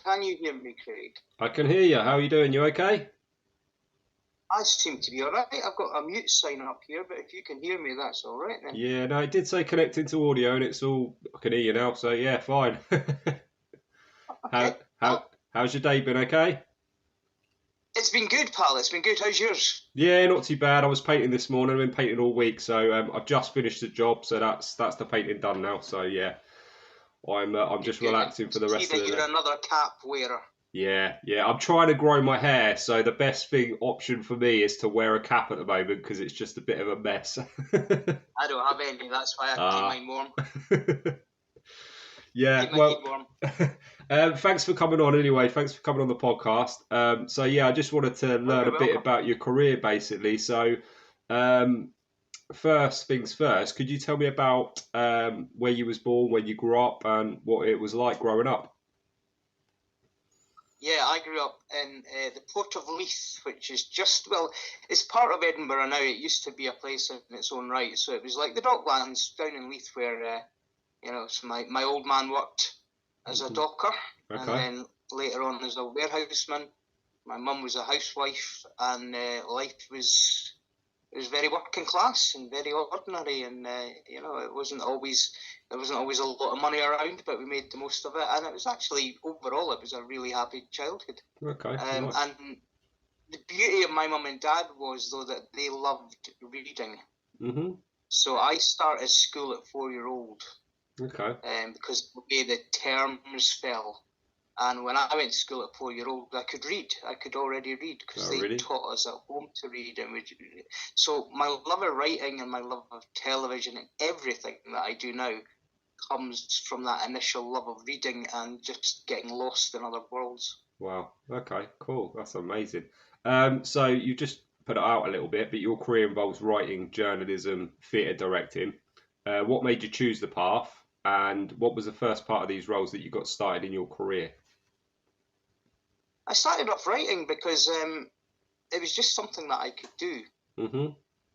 Can you hear me, Craig? I can hear you. How are you doing? You okay? I seem to be all right. I've got a mute sign up here, but if you can hear me, that's all right then. Yeah, no, it did say connecting to audio, and it's all I can hear you now. So yeah, fine. how Okay. how how's your day been? Okay? It's been good, pal. It's been good. How's yours? Yeah, not too bad. I was painting this morning. I've been painting all week, so I've just finished the job. So that's the painting done now. So yeah, I'm Good, just good. I relaxing for the see rest of that the you're day. another cap wearer. Yeah. I'm trying to grow my hair, so the best thing option for me is to wear a cap at the moment because it's just a bit of a mess. I don't have any. That's why I keep Ah. mine warm. Yeah, Keep my head well, warm. thanks for coming on anyway. Thanks for coming on the podcast. So yeah, I just wanted to You're learn very a bit welcome. about your career, basically. So, um, first things first, could you tell me about where you was born, where you grew up, and what it was like growing up? Yeah, I grew up in the Port of Leith, which is just, well, it's part of Edinburgh now. It used to be a place in its own right. So it was like the Docklands down in Leith where so my old man worked as a Hmm. docker, and Okay, then later on as a warehouseman. My mum was a housewife, and life was very working class and very ordinary, and it wasn't always there wasn't always a lot of money around, but we made the most of it, and it was actually overall it was a really happy childhood. okay, nice. And the beauty of my mum and dad was though that they loved reading. Hmm. So I started school at 4 year old, Okay. because the way the terms fell. And when I went to school at 4 year old, I could read. I could already read because Oh, they really? taught us at home to read. So my love of writing and my love of television and everything that I do now comes from that initial love of reading and just getting lost in other worlds. Wow. Okay, cool. That's amazing. So you just put it out a little bit, but your career involves writing, journalism, theatre directing. What made you choose the path, and what was the first part of these roles that you got started in your career? I started off writing because it was just something that I could do Hmm.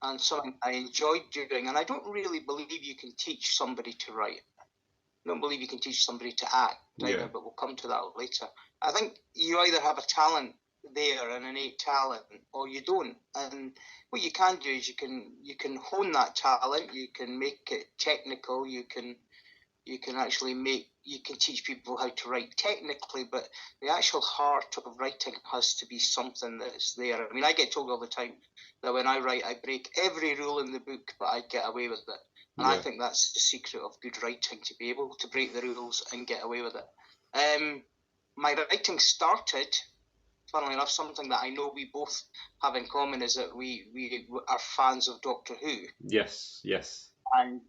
and something I enjoyed doing. And I don't really believe you can teach somebody to write. I don't believe you can teach somebody to act Yeah. either, but we'll come to that later. I think you either have a talent there, an innate talent, or you don't. And what you can do is you can hone that talent, you can make it technical, you can teach people how to write technically, but the actual heart of writing has to be something that's there. I mean, I get told all the time that when I write, I break every rule in the book, but I get away with it. And I Yeah. think that's the secret of good writing, to be able to break the rules and get away with it. My writing started, funnily enough, something that I know we both have in common is that we are fans of Doctor Who. Yes. Yes. And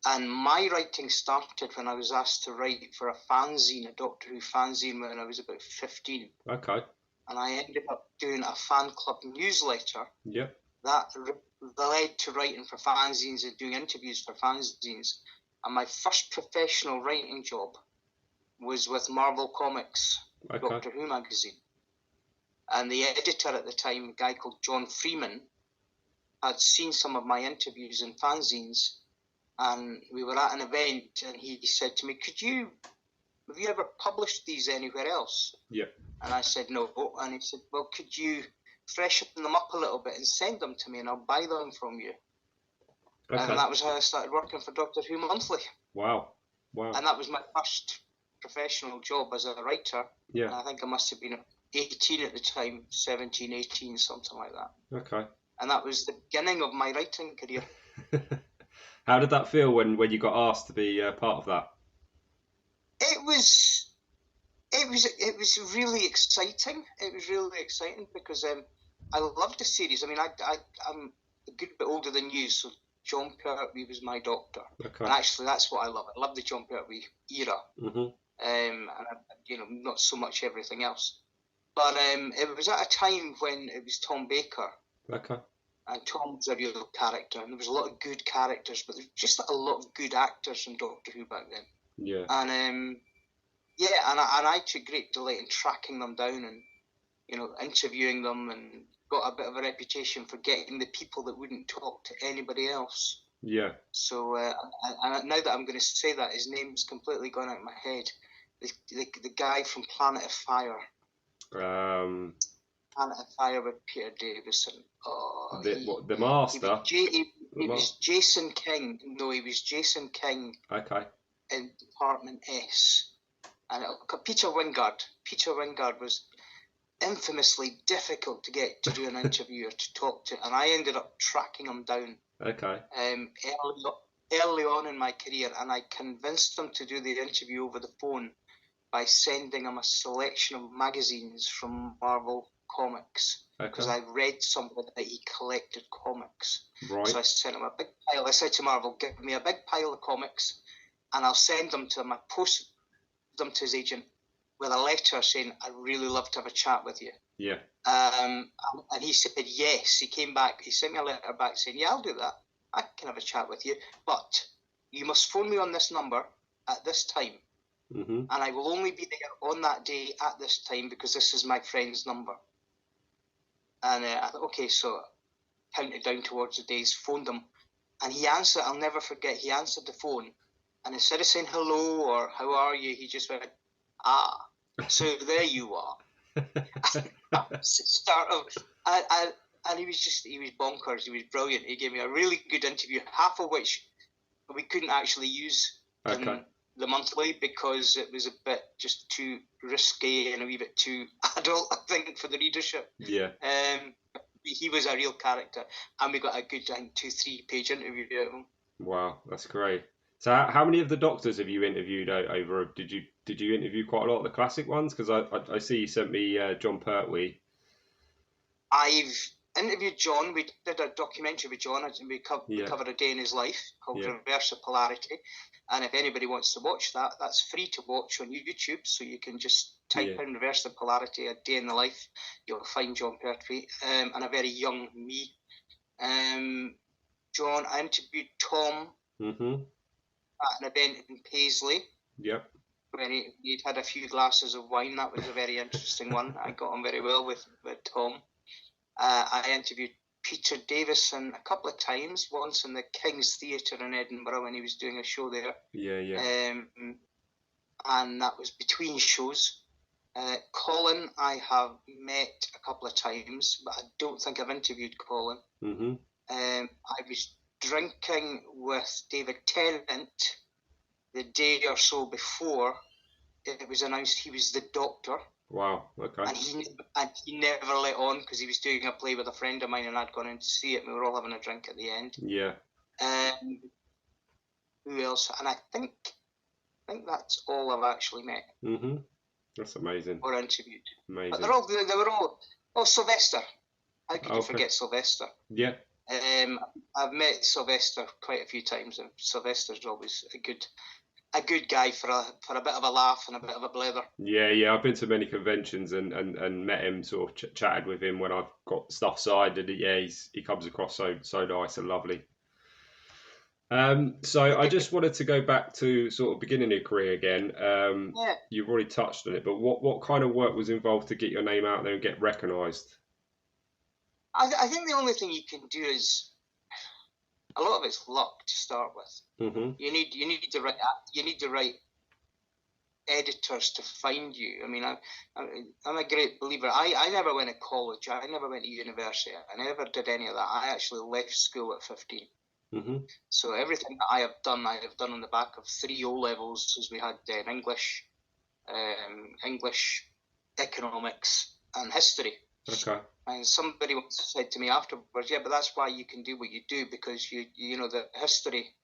and my writing started when I was asked to write for a fanzine, a Doctor Who fanzine, when I was about 15. Okay. And I ended up doing a fan club newsletter Yep. that led to writing for fanzines and doing interviews for fanzines. And my first professional writing job was with Marvel Comics, Okay. Doctor Who magazine. And the editor at the time, a guy called John Freeman, had seen some of my interviews in fanzines, and we were at an event, and he said to me, have you ever published these anywhere else? Yep. And I said, no. And he said, well, could you freshen them up a little bit and send them to me, and I'll buy them from you. And Okay. that was how I started working for Doctor Who Monthly. Wow. Wow. And that was my first professional job as a writer. Yeah. And I think I must have been 18 at the time, 17, 18, something like that. Okay. And that was the beginning of my writing career. How did that feel when you got asked to be part of that? It was it was really exciting. It was really exciting because I loved the series. I mean, I'm a good bit older than you, so John Pertwee was my Doctor, Okay. and actually that's what I love. I love the John Pertwee era, Hmm. and not so much everything else. But it was at a time when it was Tom Baker, Okay. and Tom was a real character, and there was a lot of good characters, but there's just a lot of good actors in Doctor Who back then, Yeah. and yeah, and I took great delight in tracking them down and interviewing them, and got a bit of a reputation for getting the people that wouldn't talk to anybody else. Yeah. So now that I'm going to say that, his name's completely gone out of my head. the guy from Planet of Fire. Um, Planet of Fire with Peter Davison. Oh, the Master. He was Jason King. No, he was Jason King. Okay. In Department S. And Peter Wingard. Peter Wingard was infamously difficult to get to do an interview or to talk to, and I ended up tracking him down. Okay. Early on in my career, and I convinced him to do the interview over the phone by sending him a selection of magazines from Marvel Comics, because I read somewhere that he collected comics. Right. So I sent him a big pile. I said to Marvel, give me a big pile of comics, and I'll send them to him. I post them to his agent with a letter saying, I'd really love to have a chat with you. Yeah. And he said yes. He came back. He sent me a letter back saying, yeah, I'll do that. I can have a chat with you, but you must phone me on this number at this time. Mm-hmm. And I will only be there on that day at this time because this is my friend's number. And I thought, okay, so counted down towards the days, phoned him, and he answered. I'll never forget. He answered the phone, and instead of saying hello or how are you, he just went, so there you are. Start of, and he was bonkers. He was brilliant. He gave me a really good interview, half of which we couldn't actually use in the monthly because it was a bit just too risky and a wee bit too adult, I think, for the readership. Yeah. He was a real character, and we got a good 2-3 page interview out of him. Wow, that's great. So how many of the Doctors have you interviewed over? Did you interview quite a lot of the classic ones? Because I see you sent me John Pertwee. I've interviewed John. We did a documentary with John. We covered a day in his life called Reverse of Polarity. And if anybody wants to watch that, that's free to watch on YouTube. So you can just type in Reverse of Polarity, a day in the life. You'll find John Pertwee and a very young me. John, I interviewed Tom at an event in Paisley. Yep. When he'd had a few glasses of wine. That was a very interesting one. I got on very well with Tom. I interviewed Peter Davison a couple of times, once in the King's Theatre in Edinburgh when he was doing a show there. Yeah. And that was between shows. Colin, I have met a couple of times, but I don't think I've interviewed Colin. Mm-hmm. I was drinking with David Tennant the day or so before it was announced he was the Doctor. Wow, okay. And he never let on because he was doing a play with a friend of mine and I'd gone in to see it and we were all having a drink at the end. Yeah. Who else? And I think that's all I've actually met. Mm-hmm. That's amazing. Or interviewed. Amazing. But they were all... Oh, Sylvester. How could you forget Sylvester? Yeah. I've met Sylvester quite a few times and Sylvester's always a good guy for a bit of a laugh and a bit of a blether. Yeah. I've been to many conventions and met him, sort of chatted with him when I've got stuff signed, and he comes across so nice and lovely. So I just wanted to go back to sort of beginning your career again. You've already touched on it, but what kind of work was involved to get your name out there and get recognised? I think the only thing you can do is a lot of it's luck to start with. Mm-hmm. You need the right editors to find you. I mean, I'm a great believer. I never went to college. I never went to university. I never did any of that. I actually left school at 15. Mm-hmm. So everything that I have done on the back of 3 O levels, as we had in English, economics, and history. Okay. And somebody once said to me afterwards, yeah, but that's why you can do what you do, because you know the history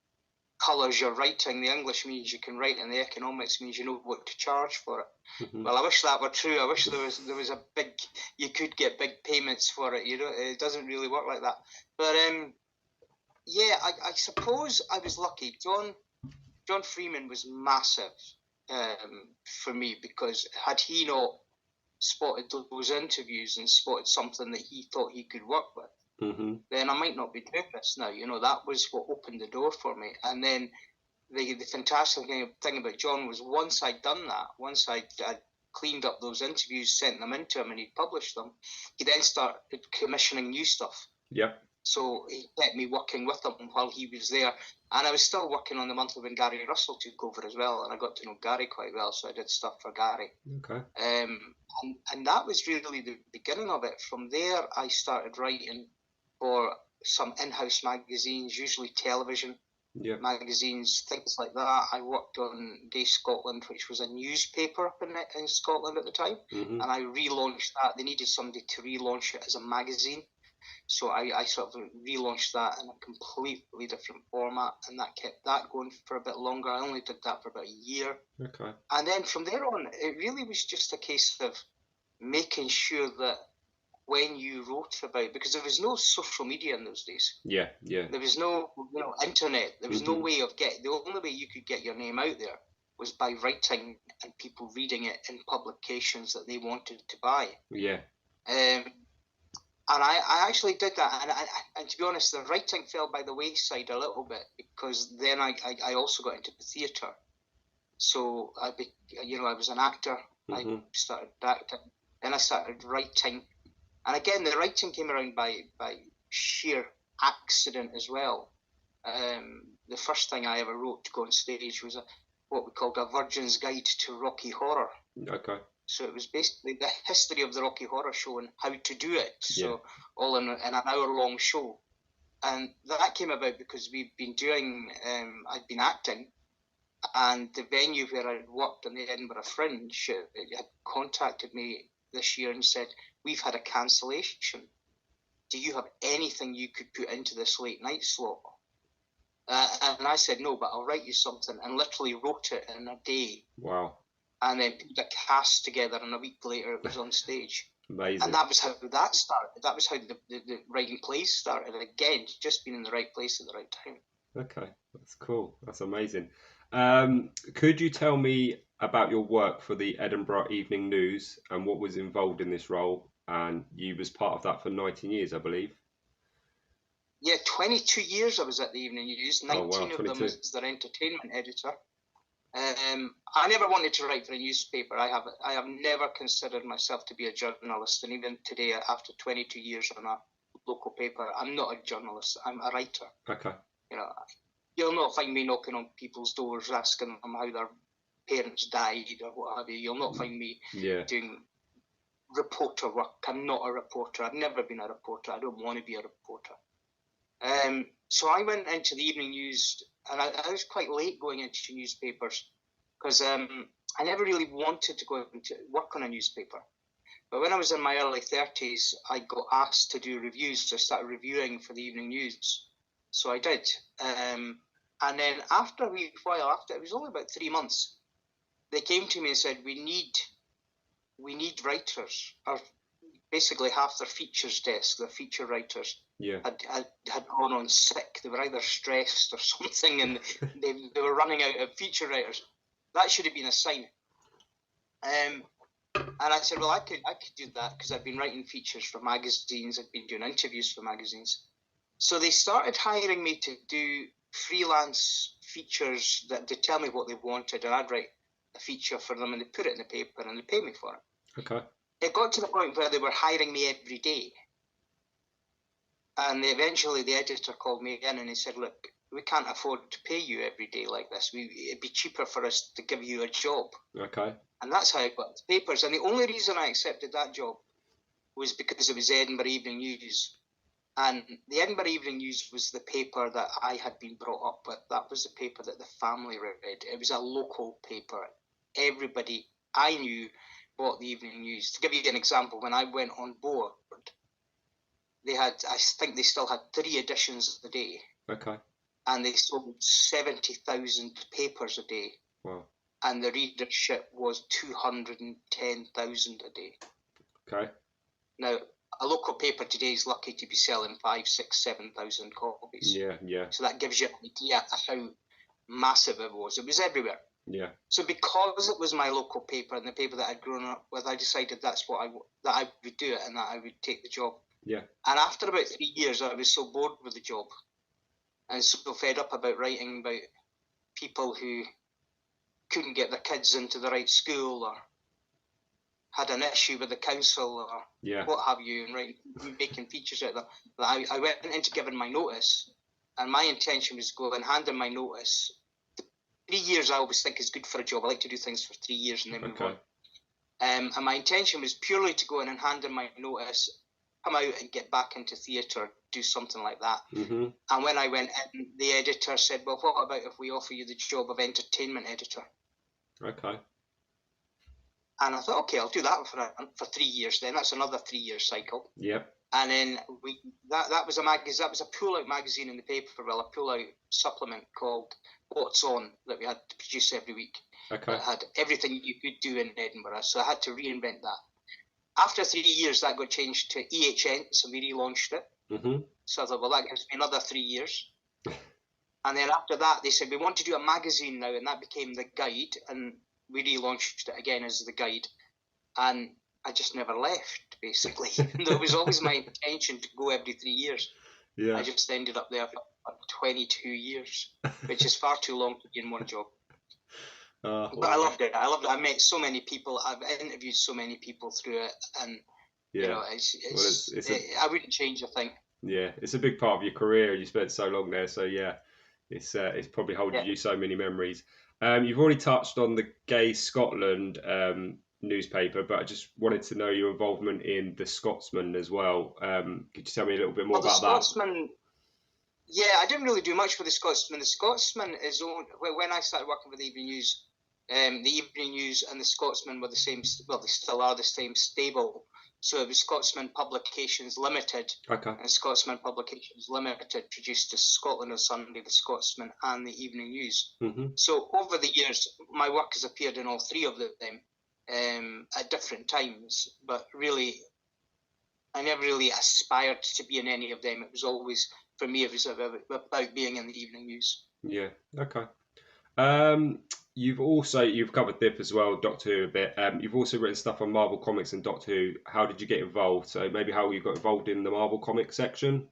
colours your writing, the English means you can write, and the economics means you know what to charge for it. Mm-hmm. Well, I wish that were true. I wish there was a big, you could get big payments for it. It doesn't really work like that. But yeah, I suppose I was lucky. John Freeman was massive for me, because had he not spotted those interviews and spotted something that he thought he could work with, mm-hmm. then I might not be doing this now. That was what opened the door for me. And then the fantastic thing about John was once I'd done that, once I'd cleaned up those interviews, sent them into him, and he'd published them, he then started commissioning new stuff. Yep. So he kept me working with him while he was there. And I was still working on the monthly when Gary Russell took over as well. And I got to know Gary quite well, so I did stuff for Gary. Okay. And that was really the beginning of it. From there, I started writing for some in-house magazines, usually television magazines, things like that. I worked on Day Scotland, which was a newspaper up in Scotland at the time. And I relaunched that. They needed somebody to relaunch it as a magazine. So I sort of relaunched that in a completely different format, and that kept that going for a bit longer. I only did that for about a year. Okay. And then from there on, it really was just a case of making sure that when you wrote about, because there was no social media in those days. Yeah. There was no internet. There was no way of the only way you could get your name out there was by writing and people reading it in publications that they wanted to buy. Yeah. And I actually did that, and to be honest, the writing fell by the wayside a little bit, because then I also got into the theatre. So I was an actor. I started acting, then I started writing, and again the writing came around by sheer accident as well. The first thing I ever wrote to go on stage was what we called a Virgin's Guide to Rocky Horror. Okay. So it was basically the history of the Rocky Horror Show and how to do it. So all in an hour-long show. And that came about because we've been doing, I'd been acting, and the venue where I worked on the Edinburgh Fringe had contacted me this year and said, we've had a cancellation. Do you have anything you could put into this late night slot? And I said, no, but I'll write you something, and literally wrote it in a day. Wow. And then put a cast together, and a week later it was on stage. Amazing. And that was how that started. That was how the writing plays started. Again, just being in the right place at the right time. Okay, that's cool. That's amazing. Could you tell me about your work for the Edinburgh Evening News and what was involved in this role? And you was part of that for 19 years, I believe. Yeah, 22 years I was at the Evening News. 19 of them as their entertainment editor. I never wanted to write for a newspaper. I have never considered myself to be a journalist, and even today, after 22 years on a local paper, I'm not a journalist. I'm a writer. Okay. You'll not find me knocking on people's doors asking them how their parents died or what have you. You'll not find me doing reporter work. I'm not a reporter. I've never been a reporter. I don't want to be a reporter. So I went into the Evening News, and I was quite late going into newspapers because I never really wanted to go into work on a newspaper. But when I was in my early 30s, I got asked to do reviews. So I started reviewing for the Evening News. So I did. And then after a wee while, it was only about 3 months, they came to me and said, we need writers. Or basically half their features desk, their feature writers, had gone on sick. They were either stressed or something, and they were running out of feature writers. That should have been a sign. And I said, well, I could do that because I've been writing features for magazines. I've been doing interviews for magazines. So they started hiring me to do freelance features that they tell me what they wanted, and I'd write a feature for them, and they put it in the paper, and they pay me for it. Okay. It got to the point where they were hiring me every day. And eventually the editor called me in and he said, look, we can't afford to pay you every day like this. It'd be cheaper for us to give you a job. Okay. And that's how I got the papers. And the only reason I accepted that job was because it was the Edinburgh Evening News. And the Edinburgh Evening News was the paper that I had been brought up with. That was the paper that the family read. It was a local paper. Everybody I knew bought the Evening News. To give you an example, when I went on board, I think they still had 3 editions a day. Okay. And they sold 70,000 papers a day. Wow. And the readership was 210,000 a day. Okay. Now, a local paper today is lucky to be selling 5, 6, 7,000 copies. Yeah. So that gives you an idea of how massive it was. It was everywhere. Yeah. So because it was my local paper and the paper that I'd grown up with, I decided that's what that I would do it and that I would take the job. Yeah. And after about 3 years, I was so bored with the job and so fed up about writing about people who couldn't get their kids into the right school or had an issue with the council or what have you, and making features out of that. I went into giving my notice, and my intention was to go and hand in my notice. 3 years I always think is good for a job. I like to do things for 3 years and then move on. And my intention was purely to go in and hand in my notice, come out and get back into theatre, do something like that. Mm-hmm. And when I went in, the editor said, well, what about if we offer you the job of entertainment editor? Okay. And I thought, okay, I'll do that for 3 years then. That's another 3-year cycle. Yep. And then that was a magazine. That was a pull-out magazine in the paper, a pull-out supplement called What's On that we had to produce every week. Okay. It had everything you could do in Edinburgh, so I had to reinvent that. After 3 years, that got changed to EHN, so we relaunched it. Mm-hmm. So I thought, well, that gives me another 3 years. And then after that, they said, we want to do a magazine now, and that became The Guide, and we relaunched it again as The Guide. And I just never left, basically. It was always my intention to go every 3 years. Yeah. I just ended up there for 22 years, which is far too long to be in one job. But I loved it. I met so many people. I've interviewed so many people through it, and you know, I wouldn't change a thing. Yeah, it's a big part of your career. You spent so long there, so yeah, it's probably holding you so many memories. You've already touched on the Gay Scotland newspaper, but I just wanted to know your involvement in the Scotsman as well. Could you tell me a little bit more about Scotsman, that? Yeah, I didn't really do much for the Scotsman. The Scotsman is when I started working with the Evening News. The Evening News and the Scotsman were the same. Well, they still are the same stable. So it was Scotsman Publications Limited. Okay. And Scotsman Publications Limited produced the Scotland on Sunday, the Scotsman, and the Evening News. Mm-hmm. So over the years, my work has appeared in all three of them at different times. But really, I never really aspired to be in any of them. It was always, for me, it was about being in the Evening News. Yeah. Okay. You've covered Dip as well, Doctor Who a bit. You've also written stuff on Marvel Comics and Doctor Who. How did you get involved? So maybe how you got involved in the Marvel Comics section?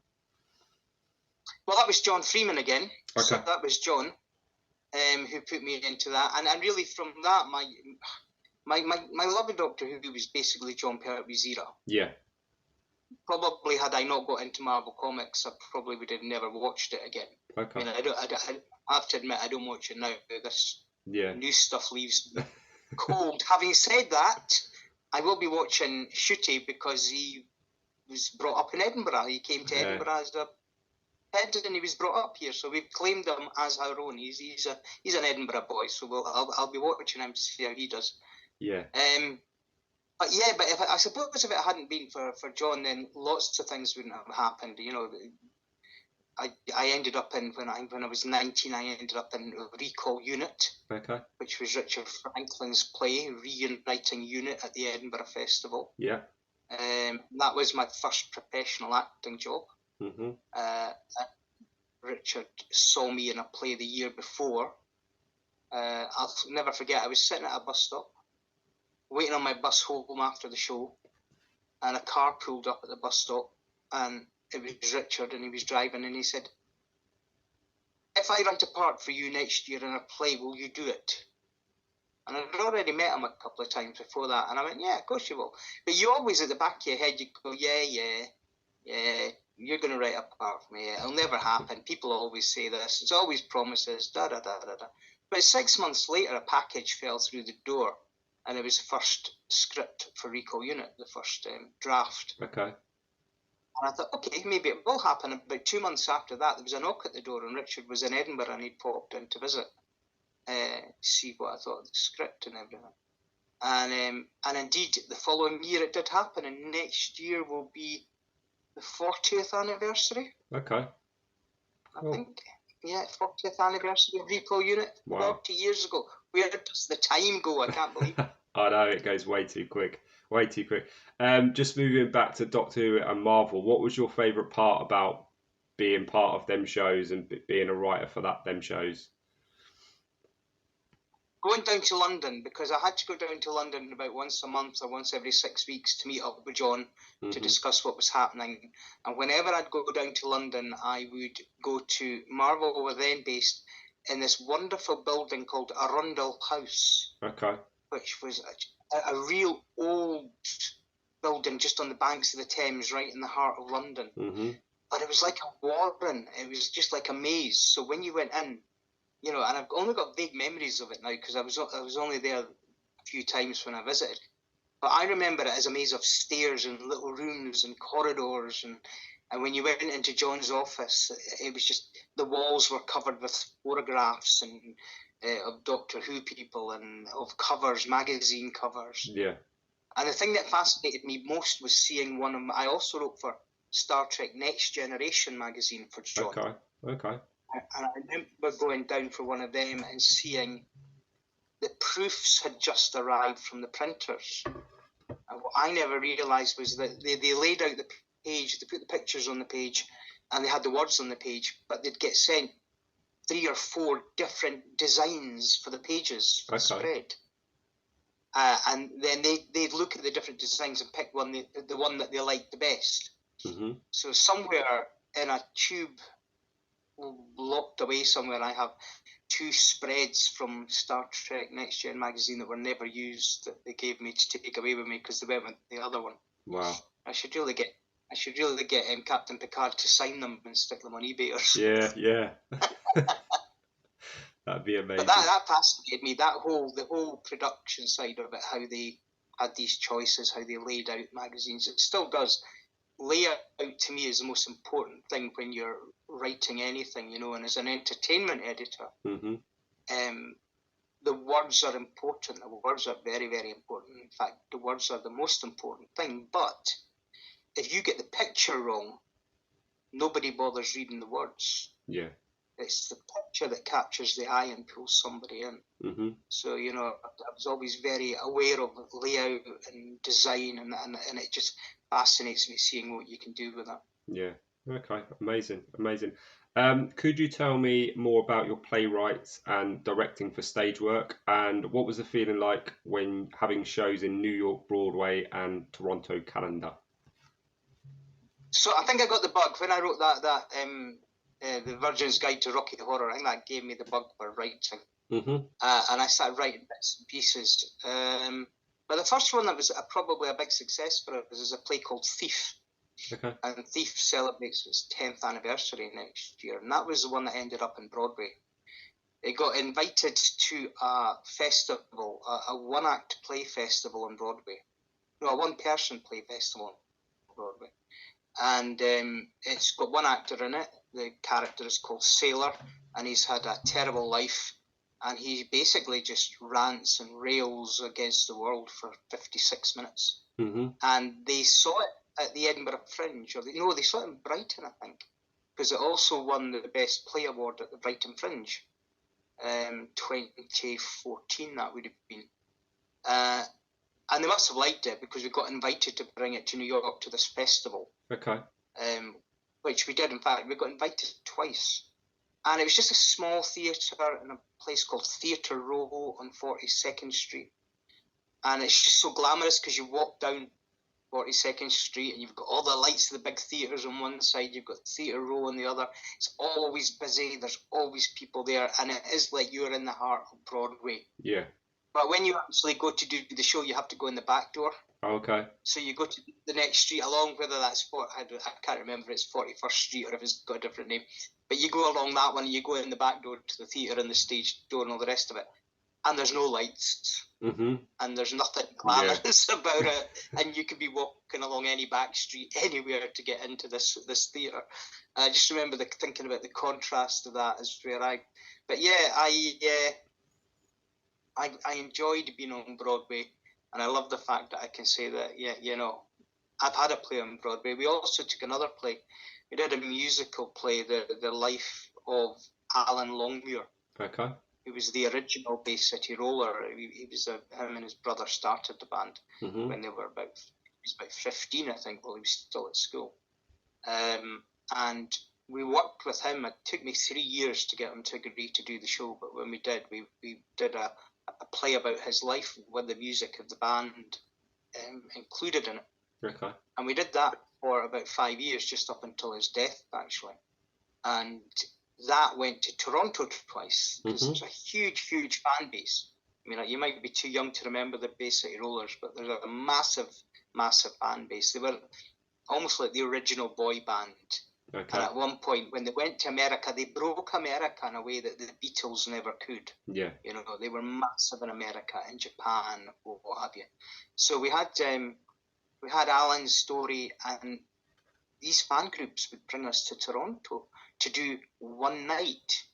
Well, that was John Freeman again. Okay. So that was John who put me into that. And really from that, my love of Doctor Who was basically John Pertwee's era. Yeah. Probably had I not got into Marvel Comics, I probably would have never watched it again. Okay. I mean, I have to admit, I don't watch it now. This new stuff leaves me cold. Having said that, I will be watching Shooty because he was brought up in Edinburgh. He came to Edinburgh as a head, and he was brought up here, so we've claimed him as our own. He's an Edinburgh boy, so I'll be watching him to see how he does. Yeah. But I suppose if it hadn't been for John, then lots of things wouldn't have happened. You know, I ended up in when I was 19. I ended up in Recall Unit, which was Richard Franklin's play, Reuniting Unit at the Edinburgh Festival. Yeah. That was my first professional acting job. Mm-hmm. Richard saw me in a play the year before. I'll never forget. I was sitting at a bus stop, waiting on my bus home after the show, and a car pulled up at the bus stop, and it was Richard, and he was driving, and he said, "If I write a part for you next year in a play, will you do it?" And I'd already met him a couple of times before that, and I went, "Yeah, of course you will." But you always, at the back of your head, you go, yeah, you're going to write a part for me. It'll never happen. People always say this. It's always promises, da-da-da-da-da. But 6 months later, a package fell through the door, and it was the first script for Recall Unit, the first draft. Okay. And I thought, okay, maybe it will happen. About 2 months after that, there was a knock at the door, and Richard was in Edinburgh, and he'd popped in to visit, see what I thought of the script and everything. And indeed, the following year it did happen, and next year will be the 40th anniversary. Okay. Cool. I think, 40th anniversary of Recall Unit. Wow. 40 years ago. Where does the time go? I can't believe it. I know, it goes way too quick. Way too quick. Just moving back to Doctor Who and Marvel, what was your favourite part about being part of them shows and being a writer for them shows? Going down to London, because I had to go down to London about once a month or once every 6 weeks to meet up with John to discuss what was happening. And whenever I'd go down to London, I would go to Marvel, were then based in this wonderful building called Arundel House. Okay. which was a real old building just on the banks of the Thames, right in the heart of London. Mm-hmm. But it was like a warren. It was just like a maze. So when you went in, you know, and I've only got vague memories of it now because I was only there a few times when I visited. But I remember it as a maze of stairs and little rooms and corridors, and when you went into John's office, it was just the walls were covered with photographs and of Doctor Who people and of covers, magazine covers. Yeah. And the thing that fascinated me most was seeing one of I also wrote for Star Trek Next Generation magazine for John. Okay. And I remember going down for one of them and seeing the proofs had just arrived from the printers. And what I never realised was that they laid out the page, they put the pictures on the page, and they had the words on the page, but they'd get sent 3 or 4 different designs for the pages for the spread. And then they'd look at the different designs and pick the one that they liked the best. Mm-hmm. So somewhere in a tube locked away somewhere, I have 2 spreads from Star Trek Next Gen magazine that were never used that they gave me to take away with me because they went with the other one. Wow. I should really get Captain Picard to sign them and stick them on eBay or something. Yeah. That'd be amazing. But that fascinated me. The whole production side of it, how they had these choices, how they laid out magazines. It still does. Layout to me is the most important thing when you're writing anything, you know. And as an entertainment editor, mm-hmm. The words are important. The words are very, very important. In fact, the words are the most important thing. But if you get the picture wrong, nobody bothers reading the words. Yeah. It's the picture that captures the eye and pulls somebody in. Mm-hmm. So, you know, I was always very aware of layout and design, and it just fascinates me seeing what you can do with that. Yeah. Okay. Amazing. Could you tell me more about your playwrights and directing for stage work, and what was the feeling like when having shows in New York Broadway and Toronto Calendar? So I think I got the bug when I wrote the Virgin's Guide to Rocky Horror. I think that gave me the bug for writing. Mm-hmm. And I started writing bits and pieces. But the first one that was probably a big success for us is a play called Thief. Okay. And Thief celebrates its 10th anniversary next year. And that was the one that ended up in Broadway. It got invited to a festival, a one-act play festival on Broadway. No, a one-person play festival on Broadway. And it's got one actor in it. The character is called Sailor, and he's had a terrible life. And he basically just rants and rails against the world for 56 minutes. Mm-hmm. And they saw it at the Edinburgh Fringe, they saw it in Brighton, I think, because it also won the Best Play Award at the Brighton Fringe. 2014, that would have been. And they must have liked it because we got invited to bring it to New York to this festival. Okay. Which we did, in fact. We got invited twice. And it was just a small theatre in a place called Theatre Row on 42nd Street. And it's just so glamorous because you walk down 42nd Street and you've got all the lights of the big theatres on one side, you've got Theatre Row on the other. It's always busy, there's always people there, and it is like you're in the heart of Broadway. Yeah. But when you actually go to do the show, you have to go in the back door. Okay. So you go to the next street along, whether that's I can't remember if it's 41st Street or if it's got a different name. But you go along that one, and you go in the back door to the theatre and the stage door and all the rest of it. And there's no lights. Mm-hmm. And there's nothing glamorous about it. And you could be walking along any back street anywhere to get into this theatre. And I just remember thinking about the contrast of that as where But yeah, I enjoyed being on Broadway, and I love the fact that I can say that, I've had a play on Broadway. We also took another play. We did a musical play, the life of Alan Longmuir. Okay. He was the original Bay City Roller. Him and his brother started the band when they were about 15, I think, while he was still at school. And we worked with him. It took me 3 years to get him to agree to do the show, but when we did, we did a play about his life with the music of the band included in it. Okay. And we did that for about 5 years, just up until his death, actually. And that went to Toronto twice because there's a huge, huge fan base. I mean, you might be too young to remember the Bay City Rollers, but there's a massive, massive fan base. They were almost like the original boy band. Okay. And at one point, when they went to America, they broke America in a way that the Beatles never could. Yeah. You know, they were massive in America, in Japan, or what have you. So we had Alan's story, and these fan groups would bring us to Toronto to do one night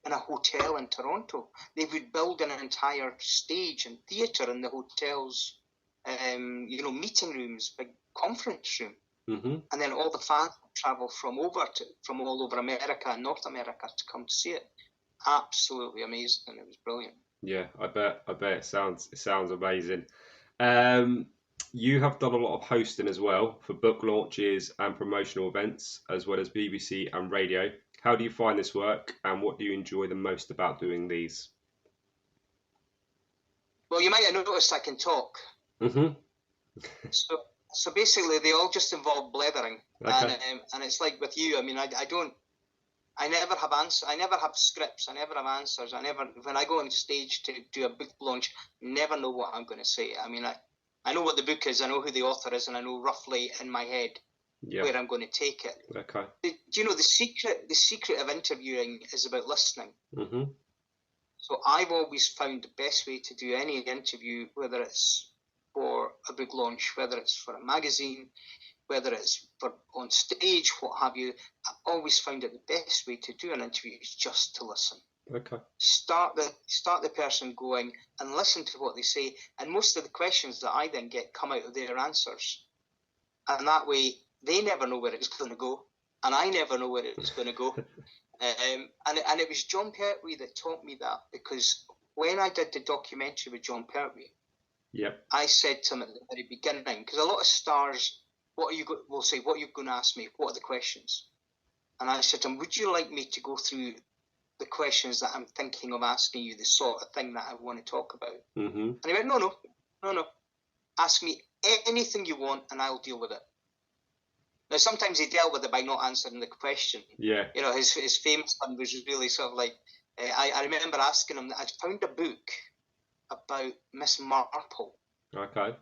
in a hotel in Toronto. They would build an entire stage and theatre in the hotel's, meeting rooms, big conference room. Mm-hmm. And then all the fans would travel from all over America and North America to come to see it. Absolutely amazing. It was brilliant. Yeah, I bet it sounds amazing. You have done a lot of hosting as well for book launches and promotional events, as well as BBC and radio. How do you find this work, and what do you enjoy the most about doing these? Well, you might have noticed I can talk. Mm-hmm. So basically, they all just involve blethering, Okay. and it's like with you. I mean, I never have answers. I never have scripts. I never have answers. When I go on stage to do a book launch, never know what I'm going to say. I mean, I know what the book is. I know who the author is, and I know roughly in my head where I'm going to take it. Okay. Do you know the secret? The secret of interviewing is about listening. Mm-hmm. So I've always found the best way to do any interview, whether it's for a book launch, whether it's for a magazine, whether it's for on stage, what have you, I've always found it the best way to do an interview is just to listen. Okay. Start the person going and listen to what they say, and most of the questions that I then get come out of their answers, and that way they never know where it's going to go, and I never know where it's going to go. And it was John Pertwee that taught me that, because when I did the documentary with John Pertwee, Yep. I said to him at the very beginning, because a lot of stars, will say, what are you going to ask me? What are the questions? And I said to him, would you like me to go through the questions that I'm thinking of asking you, the sort of thing that I want to talk about? Mm-hmm. And he went, no. Ask me anything you want and I'll deal with it. Now, sometimes he dealt with it by not answering the question. Yeah. You know, his famous one was really sort of like, I remember asking him that I found a book about Miss Marple. Okay.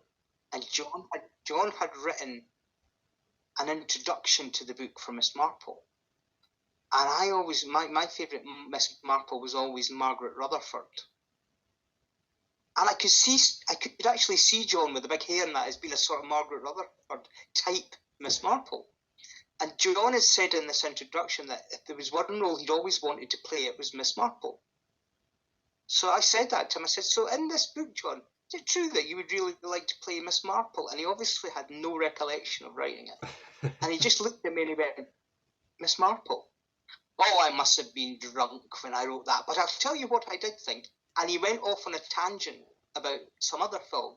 And John had written an introduction to the book for Miss Marple. And I always, my favourite Miss Marple was always Margaret Rutherford. And I could actually see John with the big hair and that as being a sort of Margaret Rutherford type Miss Marple. And John has said in this introduction that if there was one role he'd always wanted to play, it was Miss Marple. So I said that to him. I said, so in this book, John, is it true that you would really like to play Miss Marple? And he obviously had no recollection of writing it. And he just looked at me and he went, Miss Marple? Oh, I must have been drunk when I wrote that. But I'll tell you what I did think. And he went off on a tangent about some other film.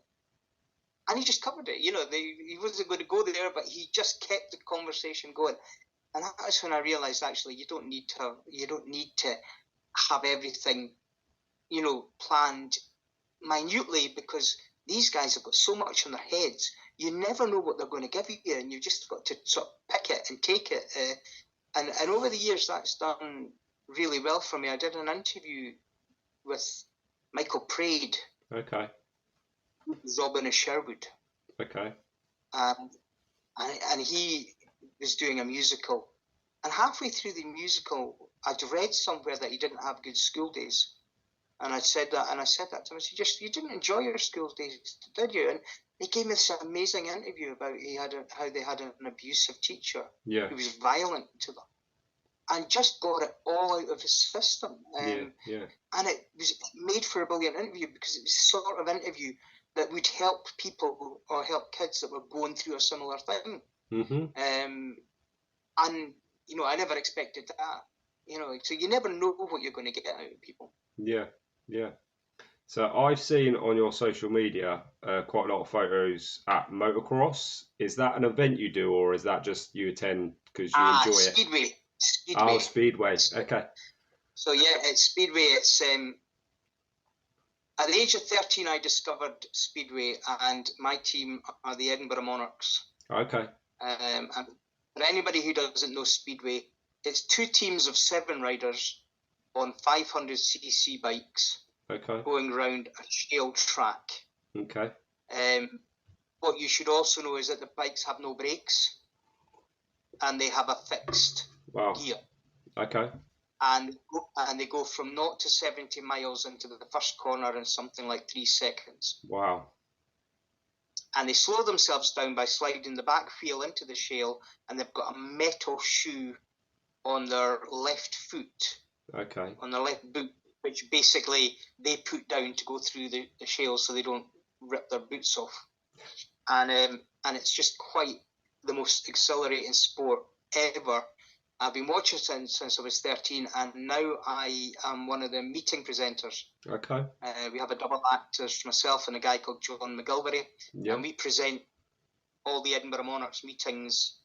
And he just covered it. You know, he wasn't going to go there, but he just kept the conversation going. And that's when I realised, actually, you don't need to have everything, you know, planned minutely, because these guys have got so much on their heads. You never know what they're going to give you, and you've just got to sort of pick it and take it. And over the years, that's done really well for me. I did an interview with Michael Praed. Okay. Robin of Sherwood. Okay. And he was doing a musical. And halfway through the musical, I'd read somewhere that he didn't have good school days. And I said that to him. I said, you didn't enjoy your school days, did you? And he gave me this amazing interview about how they had an abusive teacher who was violent to them, and just got it all out of his system. And it was made for a brilliant interview, because it was the sort of interview that would help people or help kids that were going through a similar thing. Mm-hmm. And, you know, I never expected that. You know, so you never know what you're going to get out of people. Yeah. So I've seen on your social media quite a lot of photos at motocross. Is that an event you do, or is that just you attend because you enjoy it? Speedway. Oh, Speedway. Okay. So yeah, it's Speedway. It's at the age of 13, I discovered Speedway, and my team are the Edinburgh Monarchs. Okay. And for anybody who doesn't know Speedway, it's two teams of 7 riders on 500cc bikes. Okay. going round a shale track. Okay. What you should also know is that the bikes have no brakes, and they have a fixed gear. Okay. And they go from 0 to 70 miles into the first corner in something like 3 seconds. Wow. And they slow themselves down by sliding the back wheel into the shale, and they've got a metal shoe on their left foot. Okay. On their left boot, which basically they put down to go through the shale so they don't rip their boots off. And it's just quite the most exhilarating sport ever. I've been watching since I was 13, and now I am one of the meeting presenters. Okay. We have a double act, there's myself and a guy called John McGilvery, and we present all the Edinburgh Monarchs meetings.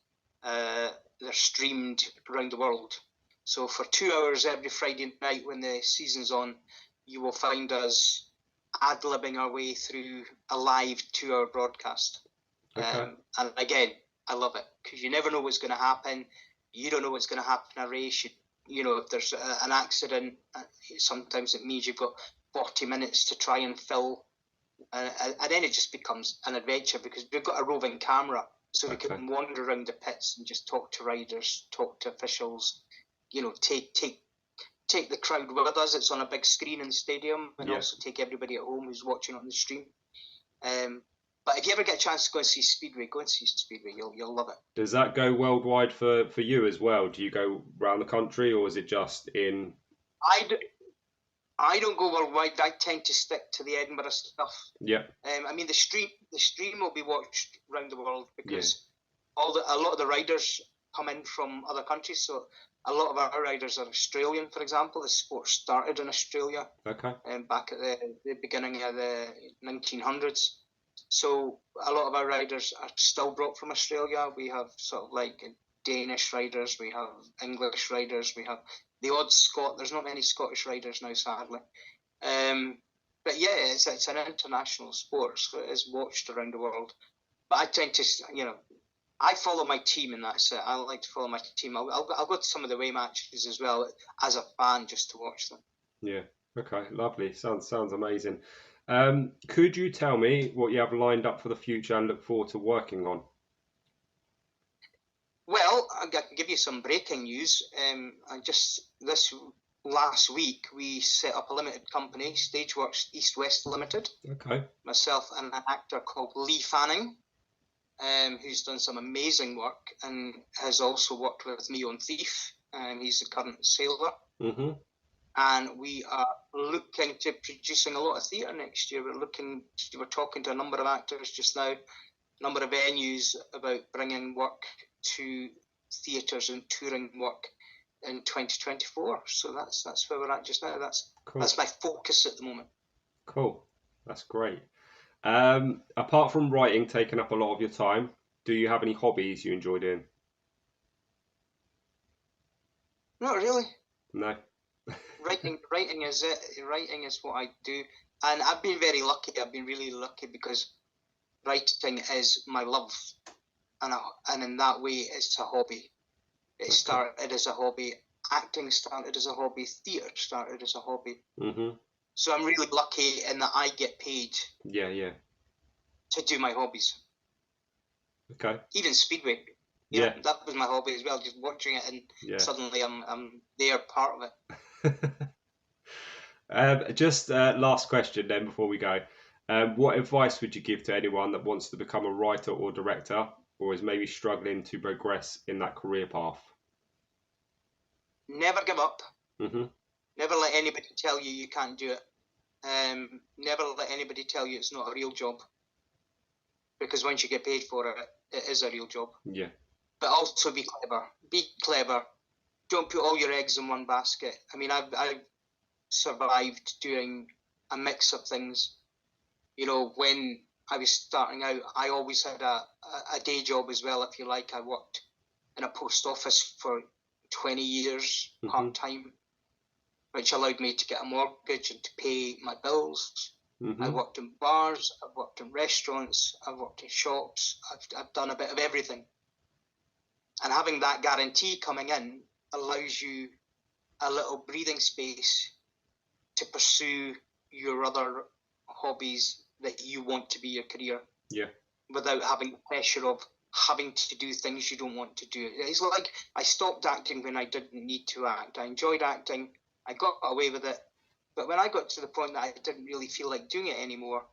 They're streamed around the world. So for 2 hours every Friday night when the season's on, you will find us ad-libbing our way through a live 2-hour broadcast. Okay. And again, I love it, because you never know what's going to happen. You don't know what's going to happen in a race. You know, if there's an accident, sometimes it means you've got 40 minutes to try and fill. And then it just becomes an adventure, because we've got a roving camera. So we can wander around the pits and just talk to riders, talk to officials, you know, take the crowd with us. It's on a big screen in the stadium, and also take everybody at home who's watching on the stream. But if you ever get a chance to go and see Speedway, go and see Speedway. You'll love it. Does that go worldwide for you as well? Do you go around the country, or is it just in? I don't go worldwide. I tend to stick to the Edinburgh stuff. Yeah. I mean, the stream will be watched around the world, because a lot of the riders come in from other countries. So a lot of our riders are Australian, for example. The sport started in Australia. Okay. Back at the beginning of the 1900s. So a lot of our riders are still brought from Australia. We have sort of like Danish riders, we have English riders, we have the odd Scot. There's not many Scottish riders now, sadly. But yeah, it's an international sport, so it is watched around the world. But I tend to, I follow my team, and that's it. I like to follow my team. I'll go to some of the away matches as well as a fan, just to watch them. Yeah. Okay. Lovely. Sounds amazing. Could you tell me what you have lined up for the future and look forward to working on? Well, I can give you some breaking news. This last week, we set up a limited company, Stageworks East West Limited. Okay. Myself and an actor called Lee Fanning, who's done some amazing work and has also worked with me on Thief. He's the current sailor. Mm-hmm. And we are looking to producing a lot of theatre next year. We're talking to a number of actors just now, a number of venues about bringing work to theatres and touring work in 2024. So that's where we're at just now. That's my focus at the moment. Cool. That's great. Apart from writing taking up a lot of your time, do you have any hobbies you enjoy doing? Not really. No. Writing is it. Writing is what I do, and I've been very lucky. I've been really lucky, because writing is my love, and in that way, it's a hobby. It started as a hobby. Acting started as a hobby. Theatre started as a hobby. Mm-hmm. So I'm really lucky in that I get paid. Yeah. To do my hobbies. Okay. Even Speedway. Yeah, that was my hobby as well. Just watching it, and suddenly I'm there, part of it. Just last question then before we go. What advice would you give to anyone that wants to become a writer or director, or is maybe struggling to progress in that career path? Never give up. Mm-hmm. Never let anybody tell you can't do it. Never let anybody tell you it's not a real job. Because once you get paid for it, it is a real job. Yeah. But also be clever. Be clever. Don't put all your eggs in one basket. I mean, I've survived doing a mix of things. When I was starting out, I always had a day job as well, if you like. I worked in a post office for 20 years, part-time, which allowed me to get a mortgage and to pay my bills. Mm-hmm. I worked in bars, I've worked in restaurants, I've worked in shops, I've done a bit of everything. And having that guarantee coming in allows you a little breathing space to pursue your other hobbies that you want to be your career. Yeah. Without having the pressure of having to do things you don't want to do. It's like I stopped acting when I didn't need to act. I enjoyed acting. I got away with it. But when I got to the point that I didn't really feel like doing it anymore,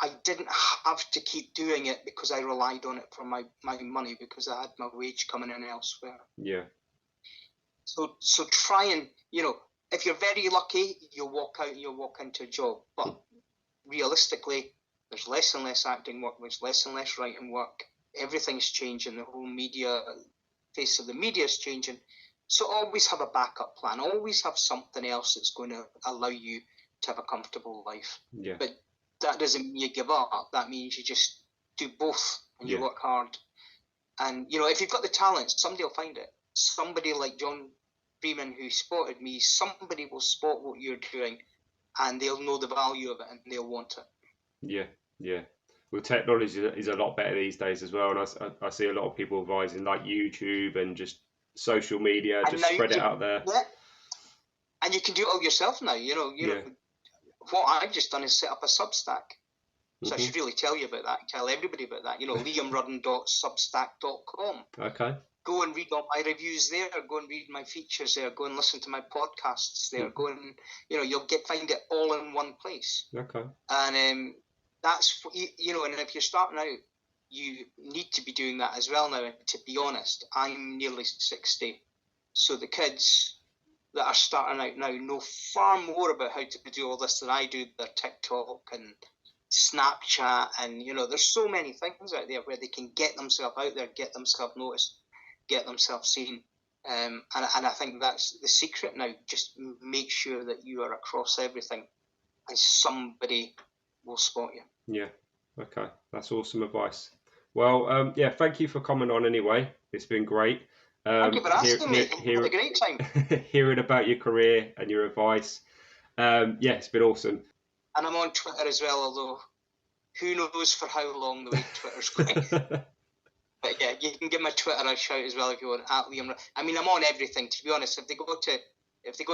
I didn't have to keep doing it because I relied on it for my money, because I had my wage coming in elsewhere. Yeah. So try and, if you're very lucky, you'll walk into a job. But realistically, there's less and less acting work, there's less and less writing work. Everything's changing. The whole face of the media is changing. So always have a backup plan. Always have something else that's going to allow you to have a comfortable life. Yeah. But that doesn't mean you give up. That means you just do both and you work hard. And, if you've got the talent, somebody will find it. Somebody like John Freeman, who spotted me, somebody will spot what you're doing and they'll know the value of it and they'll want it. Yeah, yeah. Well, technology is a lot better these days as well, and I see a lot of people advising like YouTube and just social media, just spread it out there. Yeah. And you can do it all yourself now. What I've just done is set up a Substack. So I should really tell you about that. Tell everybody about that. liamrudden.substack.com. Okay. Go and read all my reviews there. Go and read my features there. Go and listen to my podcasts there. Go and you'll find it all in one place. Okay. And that's and if you're starting out, you need to be doing that as well now. And to be honest, I'm nearly 60, so the kids that are starting out now know far more about how to do all this than I do. Their TikTok and Snapchat, and there's so many things out there where they can get themselves out there, get themselves noticed, get themselves seen, and I think that's the secret now. Just make sure that you are across everything, and somebody will spot you. Yeah. Okay. That's awesome advice. Well, thank you for coming on anyway. It's been great. Thank you for asking me. Had a great time. Hearing about your career and your advice. It's been awesome. And I'm on Twitter as well, although who knows for how long the way Twitter's going. But yeah, you can give my Twitter a shout as well if you want, at Liam Rudden. I mean, I'm on everything, to be honest. If you go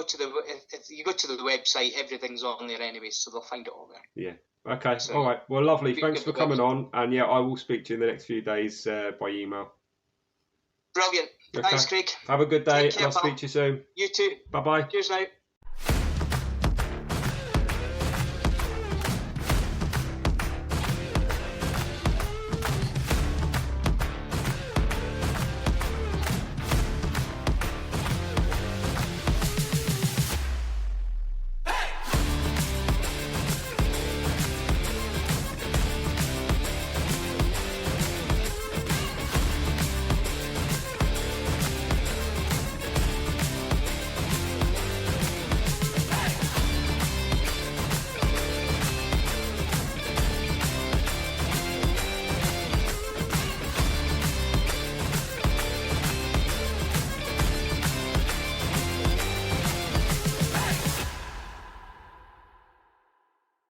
to the website, everything's on there anyway, so they'll find it all there. Yeah. Okay. So, all right. Well, lovely. Thanks for coming on. And yeah, I will speak to you in the next few days by email. Brilliant. Okay. Thanks, Craig. Have a good day. Care, and I'll speak to you soon. You too. Bye-bye. Cheers now.